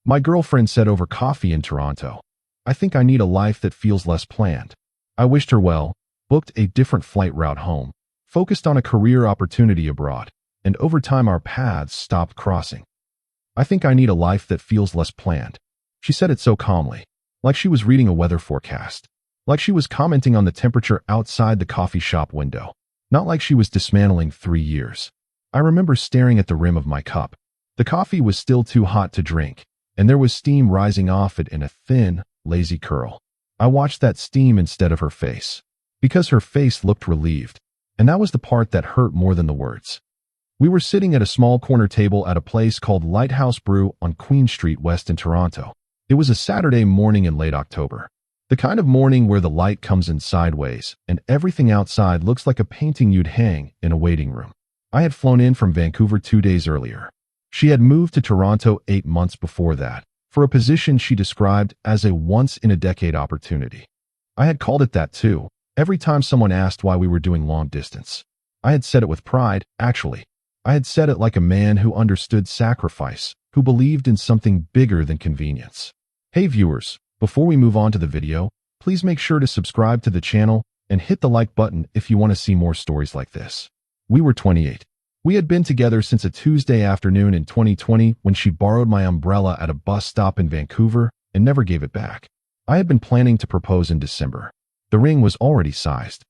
My girlfriend said over coffee in Toronto, "I think I need a life that feels less planned." I wished her well, booked a different flight route home, focused on a career opportunity abroad, and over time our paths stopped crossing. "I think I need a life that feels less planned." She said it so calmly, like she was reading a weather forecast, like she was commenting on the temperature outside the coffee shop window, not like she was dismantling 3 years. I remember staring at the rim of my cup. The coffee was still too hot to drink, and there was steam rising off it in a thin, lazy curl. I watched that steam instead of her face, because her face looked relieved, and that was the part that hurt more than the words. We were sitting at a small corner table at a place called Lighthouse Brew on Queen Street West in Toronto. It was a Saturday morning in late October, the kind of morning where the light comes in sideways and everything outside looks like a painting you'd hang in a waiting room. I had flown in from Vancouver 2 days earlier. She had moved to Toronto 8 months before that, for a position she described as a once-in-a-decade opportunity. I had called it that too, every time someone asked why we were doing long distance. I had said it with pride, actually. I had said it like a man who understood sacrifice, who believed in something bigger than convenience. Hey viewers, before we move on to the video, please make sure to subscribe to the channel and hit the like button if you want to see more stories like this. We were 28. We had been together since a Tuesday afternoon in 2020 when she borrowed my umbrella at a bus stop in Vancouver and never gave it back. I had been planning to propose in December. The ring was already sized.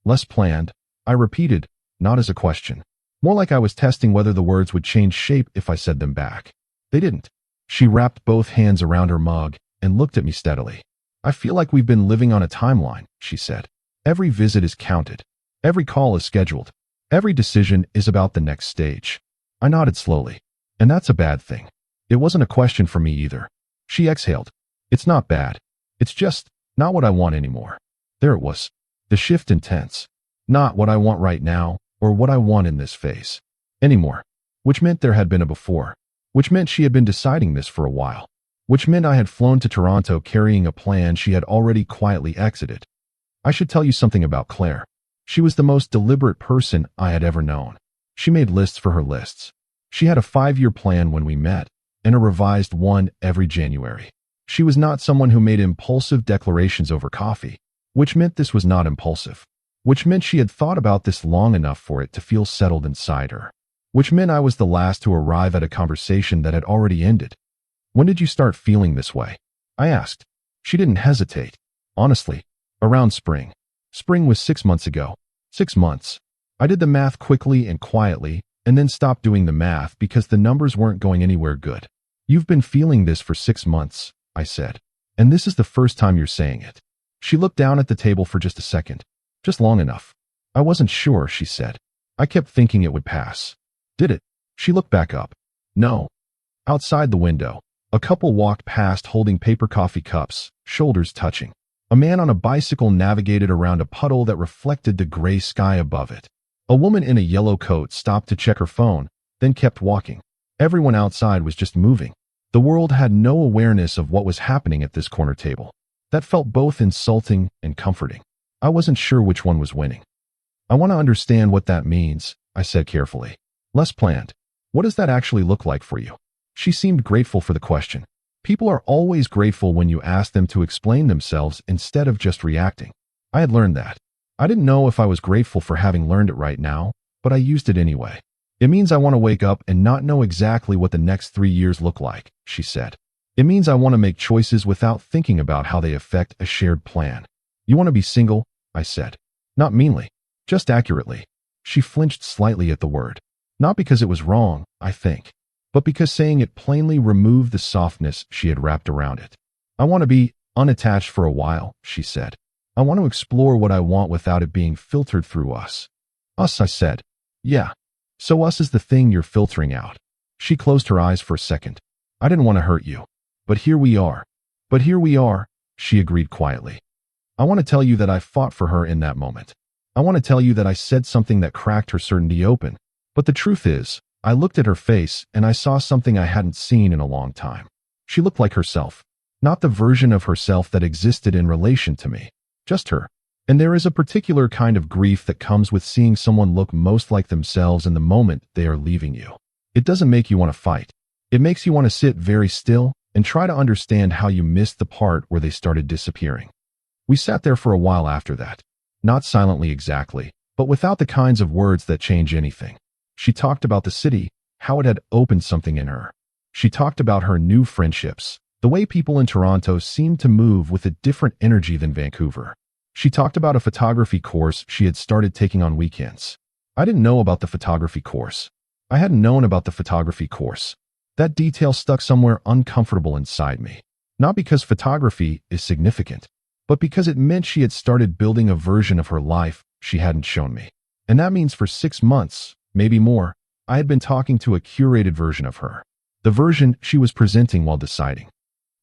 Less planned, I repeated, not as a question. More like I was testing whether the words would change shape if I said them back. They didn't. She wrapped both hands around her mug and looked at me steadily. "I feel like we've been living on a timeline," she said. "Every visit is counted. Every call is scheduled. Every decision is about the next stage." I nodded slowly. "And that's a bad thing." It wasn't a question for me either. She exhaled. "It's not bad. It's just not what I want anymore." There it was. The shift in tense. Not what I want right now, or what I want in this phase. Anymore. Which meant there had been a before. Which meant she had been deciding this for a while. Which meant I had flown to Toronto carrying a plan she had already quietly exited. I should tell you something about Claire. She was the most deliberate person I had ever known. She made lists for her lists. She had a 5-year plan when we met, and a revised one every January. She was not someone who made impulsive declarations over coffee, which meant this was not impulsive. Which meant she had thought about this long enough for it to feel settled inside her. Which meant I was the last to arrive at a conversation that had already ended. "When did you start feeling this way?" I asked. She didn't hesitate. "Honestly, around spring." Spring was 6 months ago. 6 months. I did the math quickly and quietly, and then stopped doing the math because the numbers weren't going anywhere good. "You've been feeling this for 6 months, I said. "And this is the first time you're saying it." She looked down at the table for just a second. "Just long enough." "I wasn't sure," she said. "I kept thinking it would pass." "Did it?" She looked back up. "No." Outside the window, a couple walked past holding paper coffee cups, shoulders touching. A man on a bicycle navigated around a puddle that reflected the gray sky above it. A woman in a yellow coat stopped to check her phone, then kept walking. Everyone outside was just moving. The world had no awareness of what was happening at this corner table. That felt both insulting and comforting. I wasn't sure which one was winning. "I want to understand what that means," I said carefully. "Less planned. What does that actually look like for you?" She seemed grateful for the question. People are always grateful when you ask them to explain themselves instead of just reacting. I had learned that. I didn't know if I was grateful for having learned it right now, but I used it anyway. "It means I want to wake up and not know exactly what the next 3 years look like," she said. "It means I want to make choices without thinking about how they affect a shared plan." "You want to be single?" I said. Not meanly, just accurately. She flinched slightly at the word. Not because it was wrong, I think, but because saying it plainly removed the softness she had wrapped around it. "I want to be unattached for a while," she said. "I want to explore what I want without it being filtered through us." "Us," I said. "Yeah. So us is the thing you're filtering out." She closed her eyes for a second. "I didn't want to hurt you. But here we are." "But here we are," she agreed quietly. "I want to tell you that I fought for her in that moment. I want to tell you that I said something that cracked her certainty open. But the truth is, I looked at her face and I saw something I hadn't seen in a long time. She looked like herself. Not the version of herself that existed in relation to me. Just her. And there is a particular kind of grief that comes with seeing someone look most like themselves in the moment they are leaving you. It doesn't make you want to fight. It makes you want to sit very still and try to understand how you missed the part where they started disappearing. We sat there for a while after that. Not silently exactly, but without the kinds of words that change anything. She talked about the city, how it had opened something in her. She talked about her new friendships, the way people in Toronto seemed to move with a different energy than Vancouver. She talked about a photography course she had started taking on weekends. I didn't know about the photography course. I hadn't known about the photography course. That detail stuck somewhere uncomfortable inside me. Not because photography is significant, but because it meant she had started building a version of her life she hadn't shown me. And that means for 6 months, maybe more, I had been talking to a curated version of her. The version she was presenting while deciding.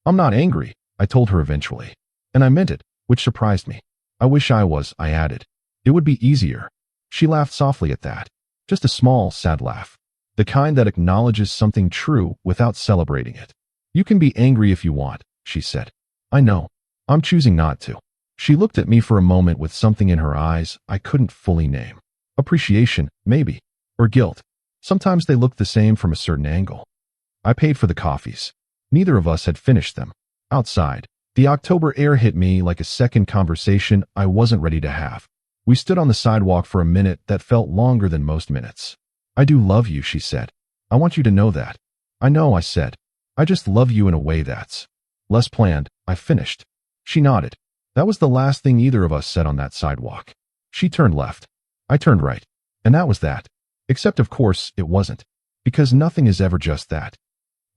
I'm not angry, I told her eventually. And I meant it, which surprised me. I wish I was, I added. It would be easier. She laughed softly at that. Just a small, sad laugh. The kind that acknowledges something true without celebrating it. You can be angry if you want, she said. I know. I'm choosing not to. She looked at me for a moment with something in her eyes I couldn't fully name. Appreciation, maybe. Or guilt. Sometimes they look the same from a certain angle. I paid for the coffees. Neither of us had finished them. Outside, the October air hit me like a second conversation I wasn't ready to have. We stood on the sidewalk for a minute that felt longer than most minutes. I do love you, she said. I want you to know that. I know, I said. I just love you in a way that's less planned, I finished. She nodded. That was the last thing either of us said on that sidewalk. She turned left. I turned right. And that was that. Except, of course, it wasn't. Because nothing is ever just that.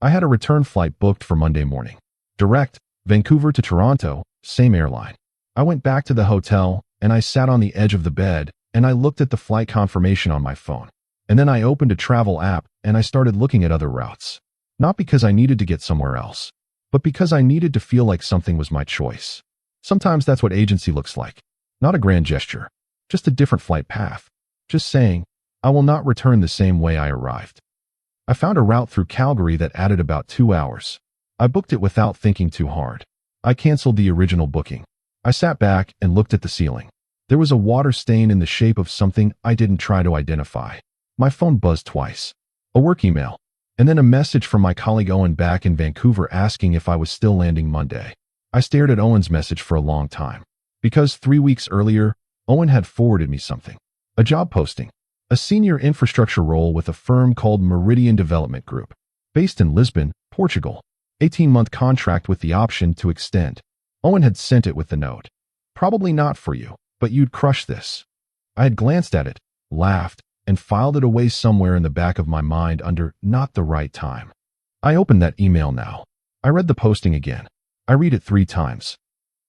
I had a return flight booked for Monday morning. Direct, Vancouver to Toronto, same airline. I went back to the hotel, and I sat on the edge of the bed, and I looked at the flight confirmation on my phone. And then I opened a travel app, and I started looking at other routes. Not because I needed to get somewhere else, but because I needed to feel like something was my choice. Sometimes that's what agency looks like. Not a grand gesture. Just a different flight path. Just saying, I will not return the same way I arrived. I found a route through Calgary that added about 2 hours. I booked it without thinking too hard. I canceled the original booking. I sat back and looked at the ceiling. There was a water stain in the shape of something I didn't try to identify. My phone buzzed twice. A work email. And then a message from my colleague Owen back in Vancouver asking if I was still landing Monday. I stared at Owen's message for a long time. Because 3 weeks earlier, Owen had forwarded me something. A job posting. A senior infrastructure role with a firm called Meridian Development Group. Based in Lisbon, Portugal. 18-month contract with the option to extend. Owen had sent it with the note. Probably not for you, but you'd crush this. I had glanced at it, laughed, and filed it away somewhere in the back of my mind under not the right time. I opened that email now. I read the posting again. I read it 3 times.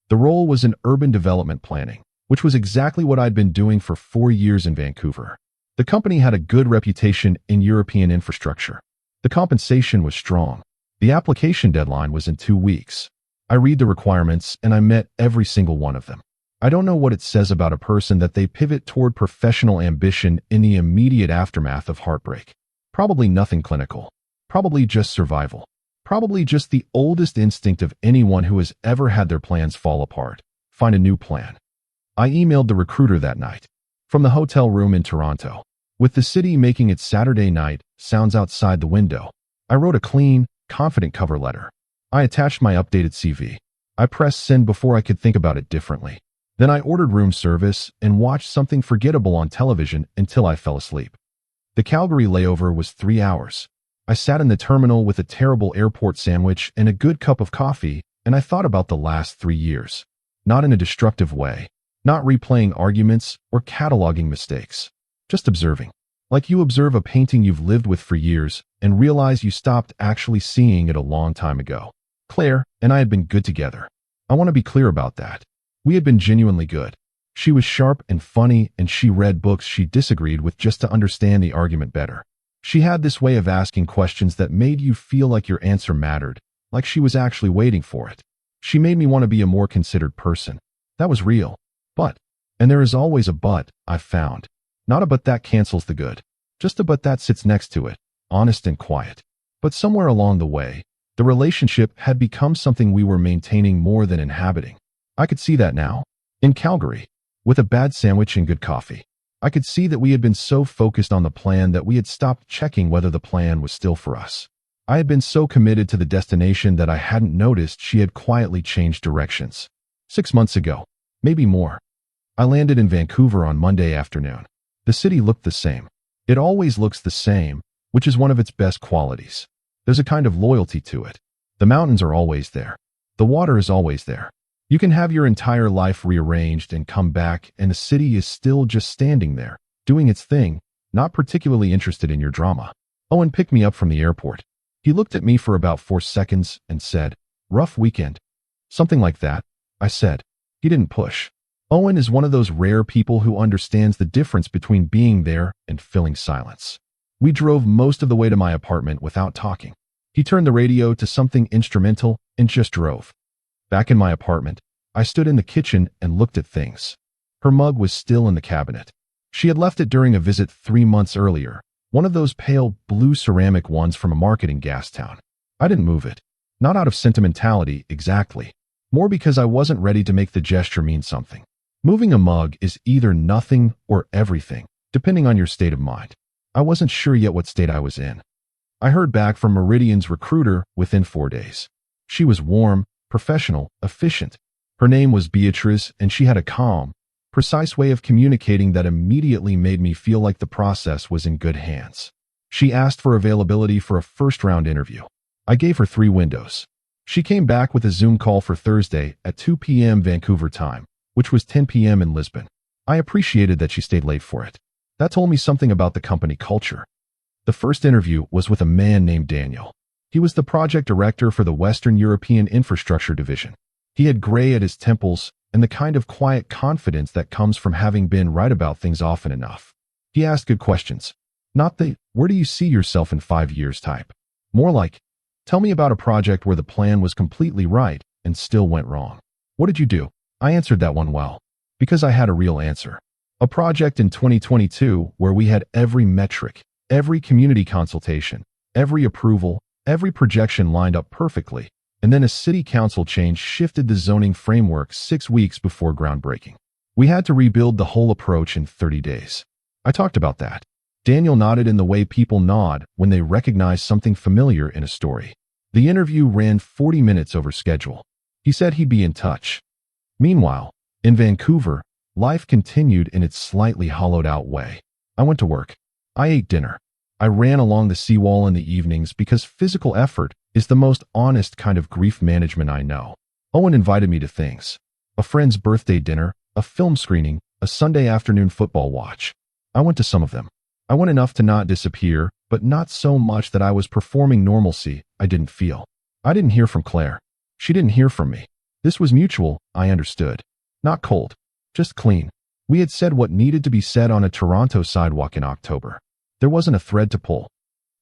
The role was in urban development planning, which was exactly what I'd been doing for 4 years in Vancouver. The company had a good reputation in European infrastructure. The compensation was strong. The application deadline was in 2 weeks. I read the requirements and I met every single one of them. I don't know what it says about a person that they pivot toward professional ambition in the immediate aftermath of heartbreak. Probably nothing clinical. Probably just survival. Probably just the oldest instinct of anyone who has ever had their plans fall apart. Find a new plan. I emailed the recruiter that night. From the hotel room in Toronto. With the city making its Saturday night sounds outside the window, I wrote a clean, confident cover letter. I attached my updated CV. I pressed send before I could think about it differently. Then I ordered room service and watched something forgettable on television until I fell asleep. The Calgary layover was 3 hours. I sat in the terminal with a terrible airport sandwich and a good cup of coffee, and I thought about the last 3 years. Not in a destructive way. Not replaying arguments or cataloging mistakes. Just observing. Like you observe a painting you've lived with for years and realize you stopped actually seeing it a long time ago. Claire and I had been good together. I want to be clear about that. We had been genuinely good. She was sharp and funny, and she read books she disagreed with just to understand the argument better. She had this way of asking questions that made you feel like your answer mattered, like she was actually waiting for it. She made me want to be a more considered person. That was real. But, and there is always a but, I've found. Not a but that cancels the good. Just a but that sits next to it, honest and quiet. But somewhere along the way, the relationship had become something we were maintaining more than inhabiting. I could see that now. In Calgary. With a bad sandwich and good coffee. I could see that we had been so focused on the plan that we had stopped checking whether the plan was still for us. I had been so committed to the destination that I hadn't noticed she had quietly changed directions. 6 months ago, maybe more. I landed in Vancouver on Monday afternoon. The city looked the same. It always looks the same, which is one of its best qualities. There's a kind of loyalty to it. The mountains are always there. The water is always there. You can have your entire life rearranged and come back, and the city is still just standing there, doing its thing, not particularly interested in your drama. Owen picked me up from the airport. He looked at me for about 4 seconds and said, "Rough weekend." "Something like that," I said. He didn't push. Owen is one of those rare people who understands the difference between being there and filling silence. We drove most of the way to my apartment without talking. He turned the radio to something instrumental and just drove. Back in my apartment, I stood in the kitchen and looked at things. Her mug was still in the cabinet. She had left it during a visit 3 months earlier, one of those pale blue ceramic ones from a market in Gastown. I didn't move it. Not out of sentimentality, exactly. More because I wasn't ready to make the gesture mean something. Moving a mug is either nothing or everything, depending on your state of mind. I wasn't sure yet what state I was in. I heard back from Meridian's recruiter within 4 days. She was warm, professional, efficient. Her name was Beatrice, and she had a calm, precise way of communicating that immediately made me feel like the process was in good hands. She asked for availability for a first-round interview. I gave her 3 windows. She came back with a Zoom call for Thursday at 2 p.m. Vancouver time, which was 10 p.m. in Lisbon. I appreciated that she stayed late for it. That told me something about the company culture. The first interview was with a man named Daniel. He was the project director for the Western European Infrastructure Division. He had gray at his temples and the kind of quiet confidence that comes from having been right about things often enough. He asked good questions. Not the, "Where do you see yourself in 5 years" type. More like, "Tell me about a project where the plan was completely right and still went wrong. What did you do?" I answered that one well, because I had a real answer. A project in 2022 where we had every metric, every community consultation, every approval, every projection lined up perfectly, and then a city council change shifted the zoning framework 6 weeks before groundbreaking. We had to rebuild the whole approach in 30 days. I talked about that. Daniel nodded in the way people nod when they recognize something familiar in a story. The interview ran 40 minutes over schedule. He said he'd be in touch. Meanwhile, in Vancouver, life continued in its slightly hollowed-out way. I went to work. I ate dinner. I ran along the seawall in the evenings because physical effort is the most honest kind of grief management I know. Owen invited me to things. A friend's birthday dinner, a film screening, a Sunday afternoon football watch. I went to some of them. I went enough to not disappear, but not so much that I was performing normalcy I didn't feel. I didn't hear from Claire. She didn't hear from me. This was mutual, I understood. Not cold, just clean. We had said what needed to be said on a Toronto sidewalk in October. There wasn't a thread to pull.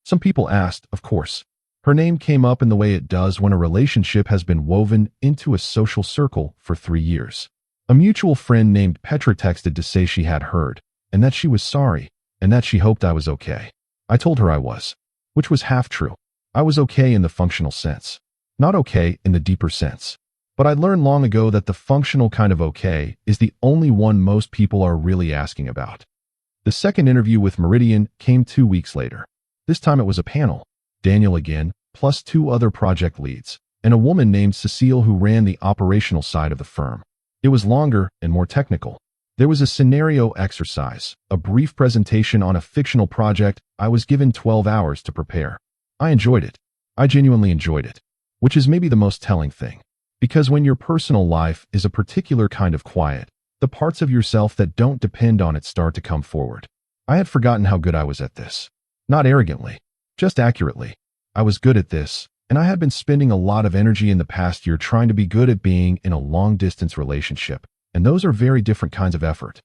Some people asked, of course. Her name came up in the way it does when a relationship has been woven into a social circle for 3 years. A mutual friend named Petra texted to say she had heard, and that she was sorry, and that she hoped I was okay. I told her I was, which was half true. I was okay in the functional sense, not okay in the deeper sense. But I learned long ago that the functional kind of okay is the only one most people are really asking about. The second interview with Meridian came 2 weeks later. This time it was a panel. Daniel again, plus 2 other project leads, and a woman named Cecile who ran the operational side of the firm. It was longer and more technical. There was a scenario exercise, a brief presentation on a fictional project. I was given 12 hours to prepare. I enjoyed it. I genuinely enjoyed it, which is maybe the most telling thing. Because when your personal life is a particular kind of quiet, the parts of yourself that don't depend on it start to come forward. I had forgotten how good I was at this. Not arrogantly, just accurately. I was good at this, and I had been spending a lot of energy in the past year trying to be good at being in a long-distance relationship, and those are very different kinds of effort.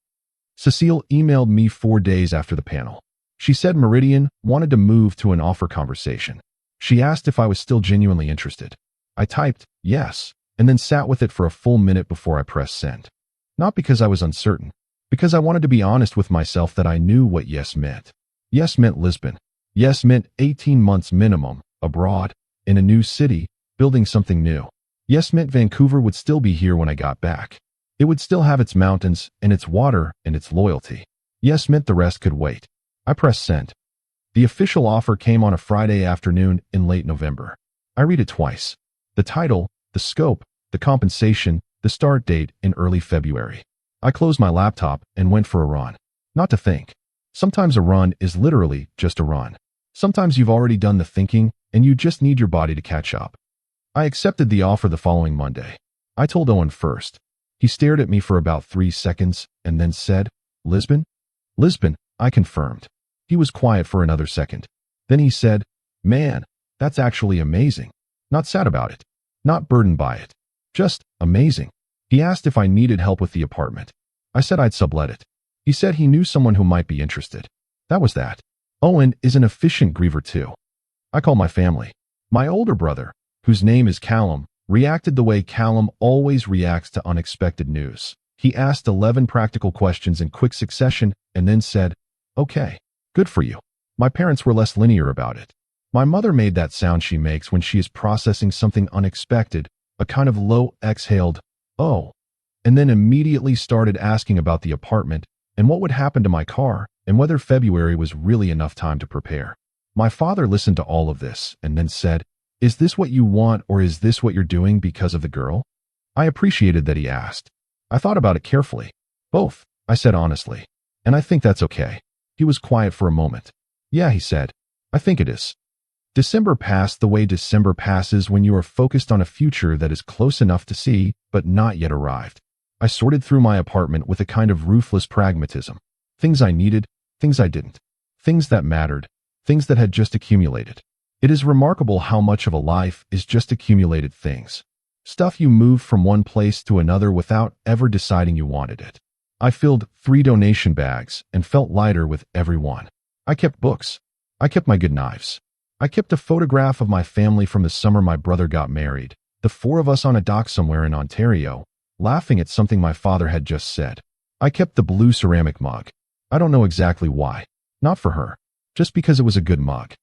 Cecile emailed me 4 days after the panel. She said Meridian wanted to move to an offer conversation. She asked if I was still genuinely interested. I typed, yes, and then sat with it for a full minute before I pressed send. Not because I was uncertain, because I wanted to be honest with myself that I knew what yes meant. Yes meant Lisbon. Yes meant 18 months minimum, abroad, in a new city, building something new. Yes meant Vancouver would still be here when I got back. It would still have its mountains and its water and its loyalty. Yes meant the rest could wait. I pressed send. The official offer came on a Friday afternoon in late November. I read it twice. The title, the scope, the compensation, the start date in early February. I closed my laptop and went for a run. Not to think. Sometimes a run is literally just a run. Sometimes you've already done the thinking and you just need your body to catch up. I accepted the offer the following Monday. I told Owen first. He stared at me for about 3 seconds and then said, "Lisbon?" "Lisbon," I confirmed. He was quiet for another second. Then he said, "Man, that's actually amazing. Not sad about it. Not burdened by it. Just amazing." He asked if I needed help with the apartment. I said I'd sublet it. He said he knew someone who might be interested. That was that. Owen is an efficient griever too. I called my family. My older brother, whose name is Callum, reacted the way Callum always reacts to unexpected news. He asked 11 practical questions in quick succession and then said, "Okay, good for you." My parents were less linear about it. My mother made that sound she makes when she is processing something unexpected, a kind of low exhaled, "Oh," and then immediately started asking about the apartment and what would happen to my car and whether February was really enough time to prepare. My father listened to all of this and then said, "Is this what you want or is this what you're doing because of the girl?" I appreciated that he asked. I thought about it carefully. "Both," I said honestly. "And I think that's okay." He was quiet for a moment. "Yeah," he said. "I think it is." December passed the way December passes when you are focused on a future that is close enough to see, but not yet arrived. I sorted through my apartment with a kind of ruthless pragmatism. Things I needed, things I didn't. Things that mattered, things that had just accumulated. It is remarkable how much of a life is just accumulated things. Stuff you moved from one place to another without ever deciding you wanted it. I filled 3 donation bags and felt lighter with every one. I kept books. I kept my good knives. I kept a photograph of my family from the summer my brother got married, the 4 of us on a dock somewhere in Ontario, laughing at something my father had just said. I kept the blue ceramic mug. I don't know exactly why. Not for her. Just because it was a good mug.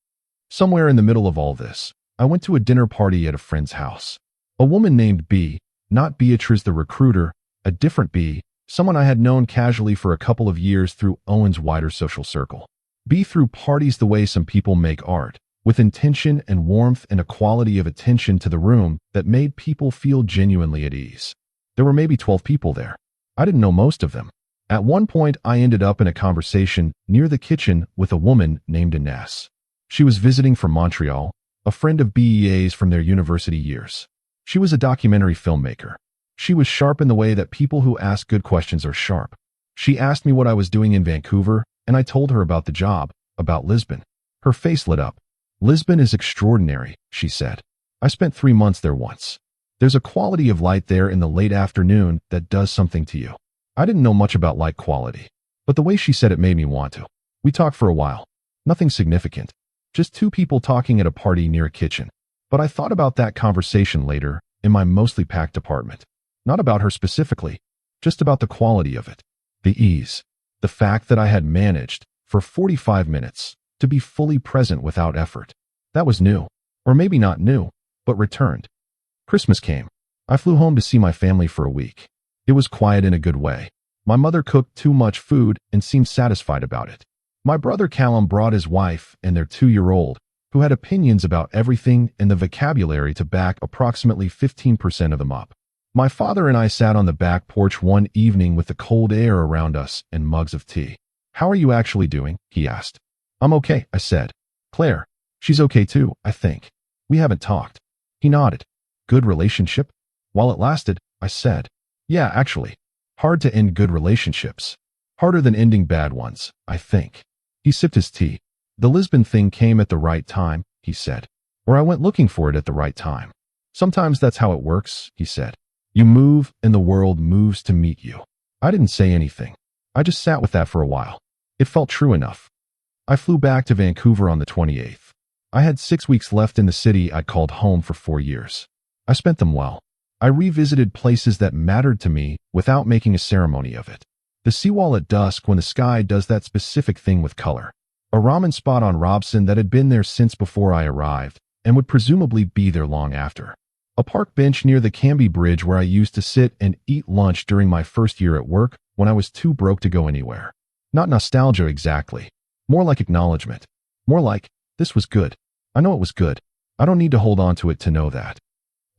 Somewhere in the middle of all this, I went to a dinner party at a friend's house. A woman named B, not Beatrice the recruiter, a different B, someone I had known casually for a couple of years through Owen's wider social circle. B threw parties the way some people make art, with intention and warmth and a quality of attention to the room that made people feel genuinely at ease. There were maybe 12 people there. I didn't know most of them. At one point, I ended up in a conversation near the kitchen with a woman named Ines. She was visiting from Montreal, a friend of BEA's from their university years. She was a documentary filmmaker. She was sharp in the way that people who ask good questions are sharp. She asked me what I was doing in Vancouver, and I told her about the job, about Lisbon. Her face lit up. "Lisbon is extraordinary," she said. "I spent 3 months there once. There's a quality of light there in the late afternoon that does something to you." I didn't know much about light quality, but the way she said it made me want to. We talked for a while. Nothing significant. Just 2 people talking at a party near a kitchen. But I thought about that conversation later in my mostly packed apartment. Not about her specifically, just about the quality of it. The ease. The fact that I had managed, for 45 minutes, to be fully present without effort. That was new. Or maybe not new, but returned. Christmas came. I flew home to see my family for a week. It was quiet in a good way. My mother cooked too much food and seemed satisfied about it. My brother Callum brought his wife and their 2-year-old, who had opinions about everything and the vocabulary to back approximately 15% of them up. My father and I sat on the back porch one evening with the cold air around us and mugs of tea. "How are you actually doing?" he asked. "I'm okay," I said. "Claire, she's okay too, I think. We haven't talked." He nodded. "Good relationship?" "While it lasted," I said. "Yeah, actually. Hard to end good relationships. Harder than ending bad ones, I think." He sipped his tea. "The Lisbon thing came at the right time," he said. "Or I went looking for it at the right time. Sometimes that's how it works," he said. "You move and the world moves to meet you." I didn't say anything. I just sat with that for a while. It felt true enough. I flew back to Vancouver on the 28th. I had 6 weeks left in the city I'd called home for 4 years. I spent them well. I revisited places that mattered to me without making a ceremony of it. The seawall at dusk when the sky does that specific thing with color. A ramen spot on Robson that had been there since before I arrived and would presumably be there long after. A park bench near the Cambie Bridge where I used to sit and eat lunch during my first year at work when I was too broke to go anywhere. Not nostalgia exactly. More like acknowledgement. More like, this was good. I know it was good. I don't need to hold on to it to know that.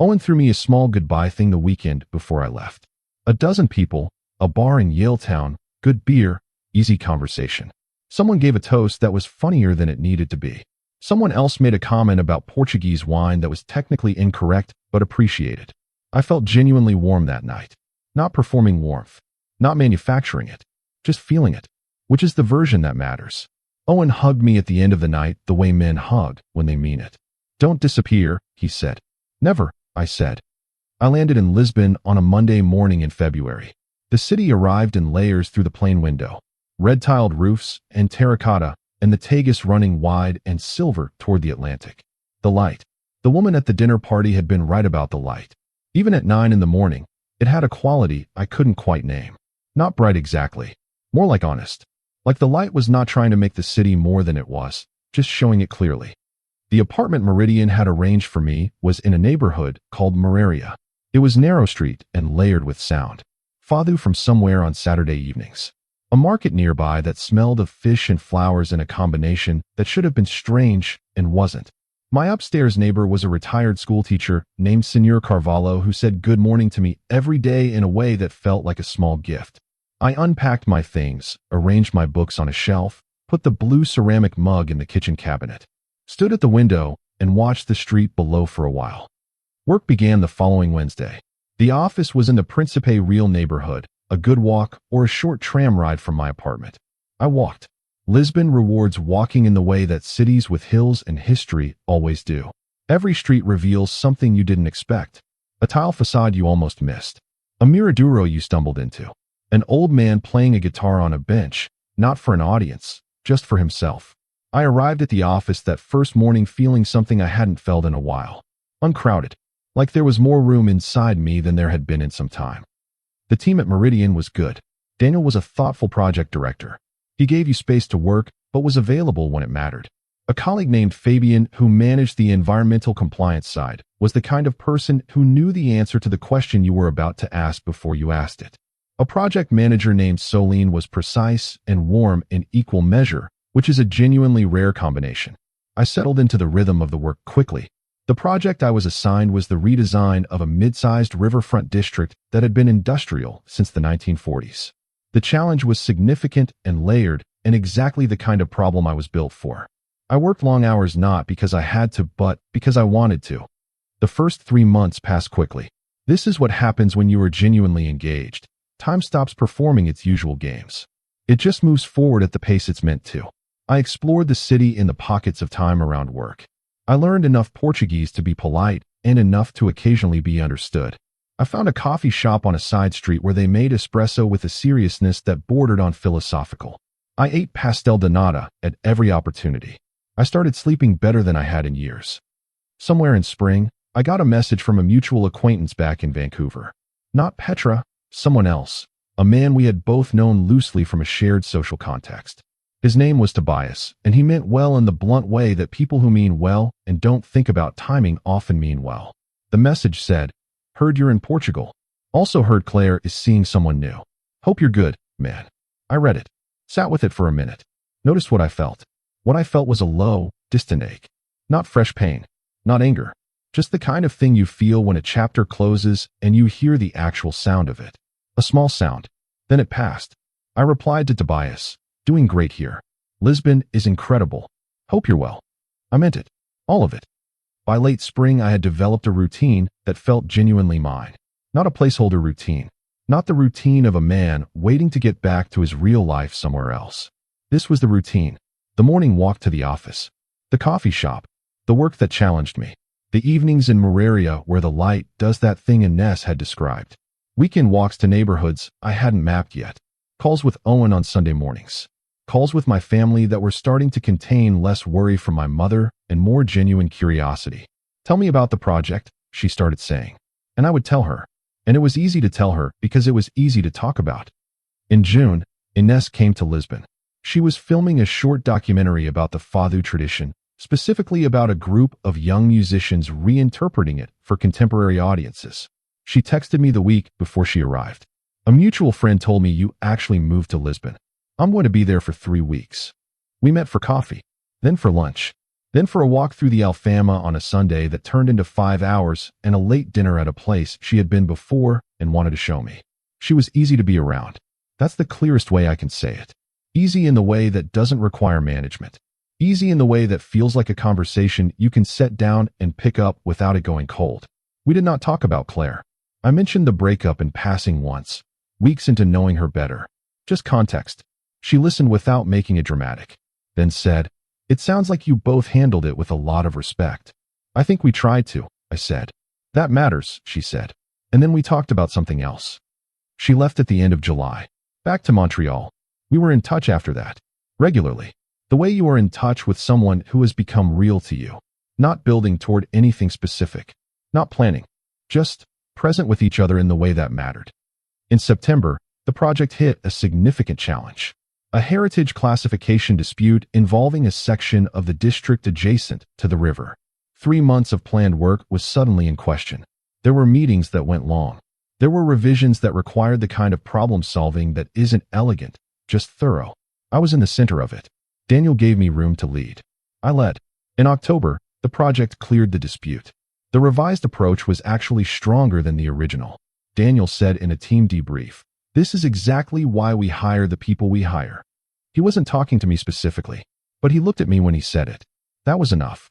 Owen threw me a small goodbye thing the weekend before I left. A dozen people, a bar in Yaletown, good beer, easy conversation. Someone gave a toast that was funnier than it needed to be. Someone else made a comment about Portuguese wine that was technically incorrect but appreciated. I felt genuinely warm that night. Not performing warmth. Not manufacturing it. Just feeling it. Which is the version that matters. Owen hugged me at the end of the night the way men hug when they mean it. Don't disappear, he said. Never, I said. I landed in Lisbon on a Monday morning in February. The city arrived in layers through the plane window. Red-tiled roofs and terracotta, and the Tagus running wide and silver toward the Atlantic. The light. The woman at the dinner party had been right about the light. Even at 9 in the morning, it had a quality I couldn't quite name. Not bright exactly. More like honest. Like the light was not trying to make the city more than it was, just showing it clearly. The apartment Meridian had arranged for me was in a neighborhood called Moraria. It was narrow street and layered with sound. Fado from somewhere on Saturday evenings. A market nearby that smelled of fish and flowers in a combination that should have been strange and wasn't. My upstairs neighbor was a retired schoolteacher named Senor Carvalho who said good morning to me every day in a way that felt like a small gift. I unpacked my things, arranged my books on a shelf, put the blue ceramic mug in the kitchen cabinet, stood at the window, and watched the street below for a while. Work began the following Wednesday. The office was in the Principe Real neighborhood, a good walk or a short tram ride from my apartment. I walked. Lisbon rewards walking in the way that cities with hills and history always do. Every street reveals something you didn't expect. A tile facade you almost missed. A miraduro you stumbled into. An old man playing a guitar on a bench, not for an audience, just for himself. I arrived at the office that first morning feeling something I hadn't felt in a while. Uncrowded. Like there was more room inside me than there had been in some time. The team at Meridian was good. Daniel was a thoughtful project director. He gave you space to work, but was available when it mattered. A colleague named Fabian, who managed the environmental compliance side, was the kind of person who knew the answer to the question you were about to ask before you asked it. A project manager named Solene was precise and warm in equal measure, which is a genuinely rare combination. I settled into the rhythm of the work quickly. The project I was assigned was the redesign of a mid-sized riverfront district that had been industrial since the 1940s. The challenge was significant and layered, and exactly the kind of problem I was built for. I worked long hours not because I had to, but because I wanted to. The first 3 months passed quickly. This is what happens when you are genuinely engaged. Time stops performing its usual games. It just moves forward at the pace it's meant to. I explored the city in the pockets of time around work. I learned enough Portuguese to be polite and enough to occasionally be understood. I found a coffee shop on a side street where they made espresso with a seriousness that bordered on philosophical. I ate pastel de nata at every opportunity. I started sleeping better than I had in years. Somewhere in spring, I got a message from a mutual acquaintance back in Vancouver. Not Petra, someone else, a man we had both known loosely from a shared social context. His name was Tobias, and he meant well in the blunt way that people who mean well and don't think about timing often mean well. The message said, "Heard you're in Portugal. Also heard Claire is seeing someone new. Hope you're good, man." I read it. Sat with it for a minute. Noticed what I felt. What I felt was a low, distant ache. Not fresh pain. Not anger. Just the kind of thing you feel when a chapter closes and you hear the actual sound of it. A small sound. Then it passed. I replied to Tobias, "Doing great here. Lisbon is incredible. Hope you're well." I meant it. All of it. By late spring, I had developed a routine that felt genuinely mine. Not a placeholder routine. Not the routine of a man waiting to get back to his real life somewhere else. This was the routine. The morning walk to the office. The coffee shop. The work that challenged me. The evenings in Moraria where the light does that thing Ines had described. Weekend walks to neighborhoods I hadn't mapped yet. Calls with Owen on Sunday mornings. Calls with my family that were starting to contain less worry from my mother and more genuine curiosity. "Tell me about the project," she started saying. And I would tell her. And it was easy to tell her because it was easy to talk about. In June, Ines came to Lisbon. She was filming a short documentary about the Fado tradition, specifically about a group of young musicians reinterpreting it for contemporary audiences. She texted me the week before she arrived. "A mutual friend told me you actually moved to Lisbon. I'm going to be there for 3 weeks." We met for coffee. then for lunch, then for a walk through the Alfama on a Sunday that turned into 5 hours, and a late dinner at a place she had been before and wanted to show me. She was easy to be around. That's the clearest way I can say it. Easy in the way that doesn't require management. Easy in the way that feels like a conversation you can set down and pick up without it going cold. We did not talk about Claire. I mentioned the breakup in passing once, weeks into knowing her better. Just context. She listened without making it dramatic, then said, "It sounds like you both handled it with a lot of respect." "I think we tried to," I said. "That matters," she said. And then we talked about something else. She left at the end of July, back to Montreal. We were in touch after that, regularly. The way you are in touch with someone who has become real to you, not building toward anything specific, not planning, just present with each other in the way that mattered. In September, the project hit a significant challenge. A heritage classification dispute involving a section of the district adjacent to the river. 3 months of planned work was suddenly in question. There were meetings that went long. There were revisions that required the kind of problem solving that isn't elegant, just thorough. I was in the center of it. Daniel gave me room to lead. I led. In October, the project cleared the dispute. The revised approach was actually stronger than the original. Daniel said in a team debrief, "This is exactly why we hire the people we hire." He wasn't talking to me specifically, but he looked at me when he said it. That was enough.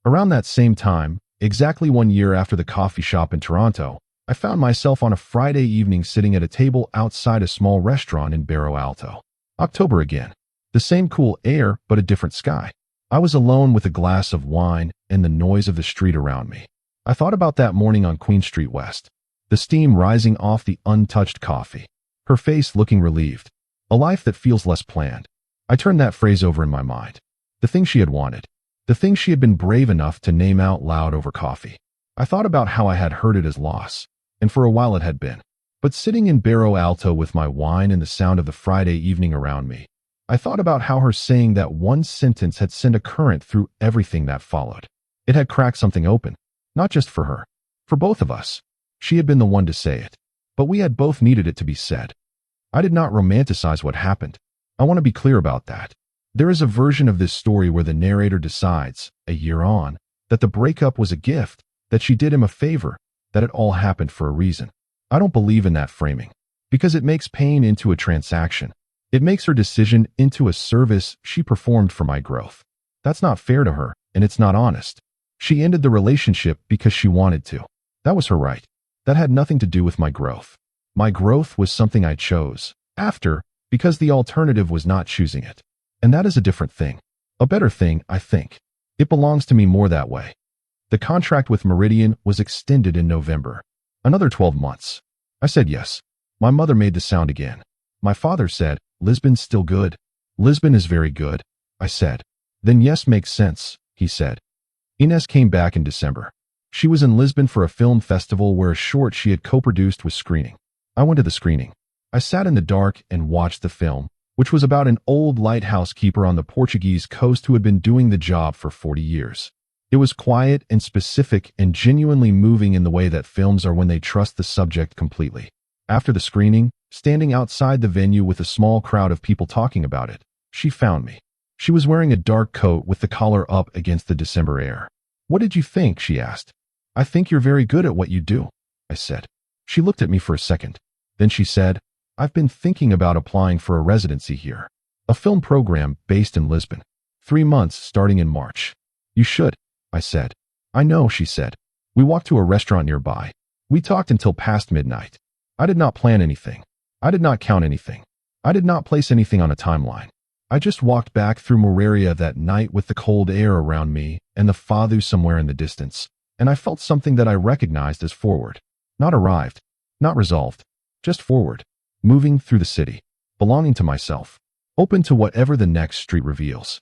Around that same time, exactly 1 year after the coffee shop in Toronto, I found myself on a Friday evening sitting at a table outside a small restaurant in Barrow Alto. October again. The same cool air, but a different sky. I was alone with a glass of wine and the noise of the street around me. I thought about that morning on Queen Street West, the steam rising off the untouched coffee, her face looking relieved. A life that feels less planned. I turned that phrase over in my mind. The thing she had wanted. The thing she had been brave enough to name out loud over coffee. I thought about how I had heard it as loss, and for a while it had been. But sitting in Barrow Alto with my wine and the sound of the Friday evening around me, I thought about how her saying that one sentence had sent a current through everything that followed. It had cracked something open, not just for her, for both of us. She had been the one to say it, but we had both needed it to be said. I did not romanticize what happened. I want to be clear about that. There is a version of this story where the narrator decides, a year on, that the breakup was a gift, that she did him a favor, that it all happened for a reason. I don't believe in that framing, because it makes pain into a transaction. It makes her decision into a service she performed for my growth. That's not fair to her, and it's not honest. She ended the relationship because she wanted to. That was her right. That had nothing to do with my growth. My growth was something I chose, after, because the alternative was not choosing it. And that is a different thing. A better thing, I think. It belongs to me more that way. The contract with Meridian was extended in November. Another 12 months. I said yes. My mother made the sound again. My father said, "Lisbon's still good." "Lisbon is very good," I said. "Then yes makes sense," he said. Ines came back in December. She was in Lisbon for a film festival where a short she had co-produced was screening. I went to the screening. I sat in the dark and watched the film, which was about an old lighthouse keeper on the Portuguese coast who had been doing the job for 40 years. It was quiet and specific and genuinely moving in the way that films are when they trust the subject completely. After the screening, standing outside the venue with a small crowd of people talking about it, she found me. She was wearing a dark coat with the collar up against the December air. "What did you think?" she asked. "I think you're very good at what you do," I said. She looked at me for a second. Then she said, "I've been thinking about applying for a residency here. A film program based in Lisbon. 3 months starting in March." "You should," I said. "I know," she said. We walked to a restaurant nearby. We talked until past midnight. I did not plan anything. I did not count anything. I did not place anything on a timeline. I just walked back through Moraria that night with the cold air around me and the Fadu somewhere in the distance, and I felt something that I recognized as forward. Not arrived, not resolved, just forward, moving through the city, belonging to myself, open to whatever the next street reveals.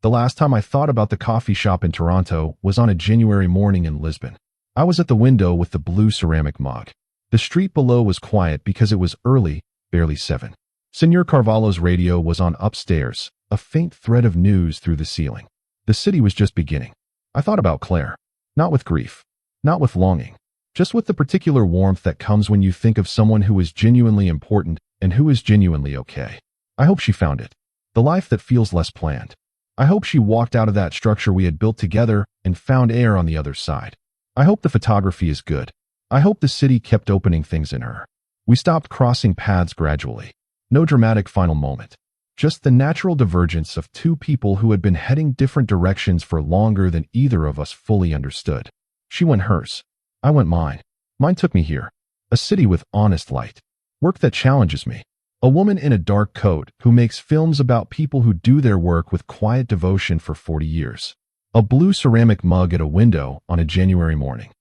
The last time I thought about the coffee shop in Toronto was on a January morning in Lisbon. I was at the window with the blue ceramic mug. The street below was quiet because it was early, barely 7. Senor Carvalho's radio was on upstairs, a faint thread of news through the ceiling. The city was just beginning. I thought about Claire. Not with grief. Not with longing. Just with the particular warmth that comes when you think of someone who is genuinely important and who is genuinely okay. I hope she found it. The life that feels less planned. I hope she walked out of that structure we had built together and found air on the other side. I hope the photography is good. I hope the city kept opening things in her. We stopped crossing paths gradually. No dramatic final moment. Just the natural divergence of two people who had been heading different directions for longer than either of us fully understood. She went hers. I went mine. Mine took me here. A city with honest light. Work that challenges me. A woman in a dark coat who makes films about people who do their work with quiet devotion for 40 years. A blue ceramic mug at a window on a January morning.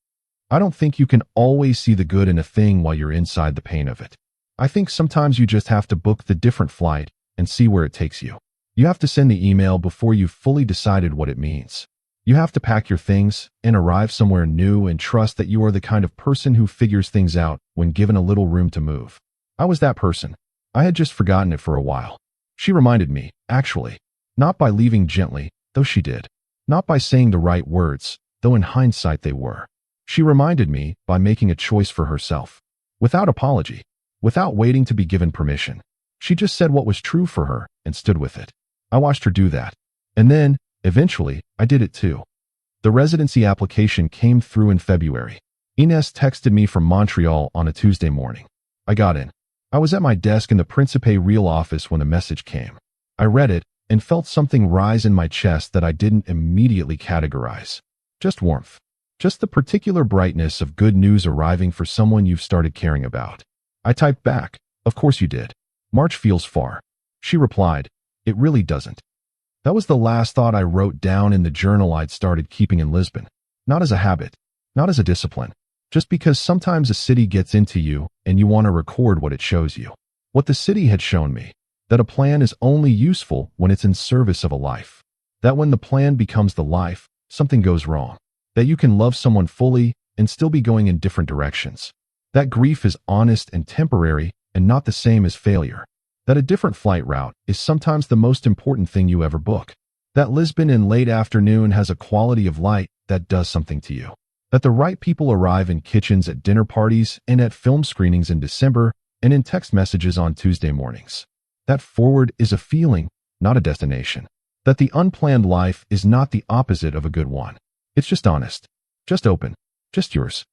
I don't think you can always see the good in a thing while you're inside the pain of it. I think sometimes you just have to book the different flight and see where it takes you. You have to send the email before you've fully decided what it means. You have to pack your things and arrive somewhere new and trust that you are the kind of person who figures things out when given a little room to move. I was that person. I had just forgotten it for a while. She reminded me, actually, not by leaving gently, though she did. Not by saying the right words, though in hindsight they were. She reminded me by making a choice for herself. Without apology. Without waiting to be given permission. She just said what was true for her and stood with it. I watched her do that. And then, eventually, I did it too. The residency application came through in February. Ines texted me from Montreal on a Tuesday morning. I got in. I was at my desk in the Principe Real office when the message came. I read it and felt something rise in my chest that I didn't immediately categorize. Just warmth. Just the particular brightness of good news arriving for someone you've started caring about. I typed back, "Of course you did. March feels far." She replied, "It really doesn't." That was the last thought I wrote down in the journal I'd started keeping in Lisbon. Not as a habit, not as a discipline, just because sometimes a city gets into you and you want to record what it shows you. What the city had shown me, that a plan is only useful when it's in service of a life. That when the plan becomes the life, something goes wrong. That you can love someone fully and still be going in different directions. That grief is honest and temporary and not the same as failure. That a different flight route is sometimes the most important thing you ever book. That Lisbon in late afternoon has a quality of light that does something to you. That the right people arrive in kitchens at dinner parties and at film screenings in December and in text messages on Tuesday mornings. That forward is a feeling, not a destination. That the unplanned life is not the opposite of a good one. It's just honest, just open, just yours.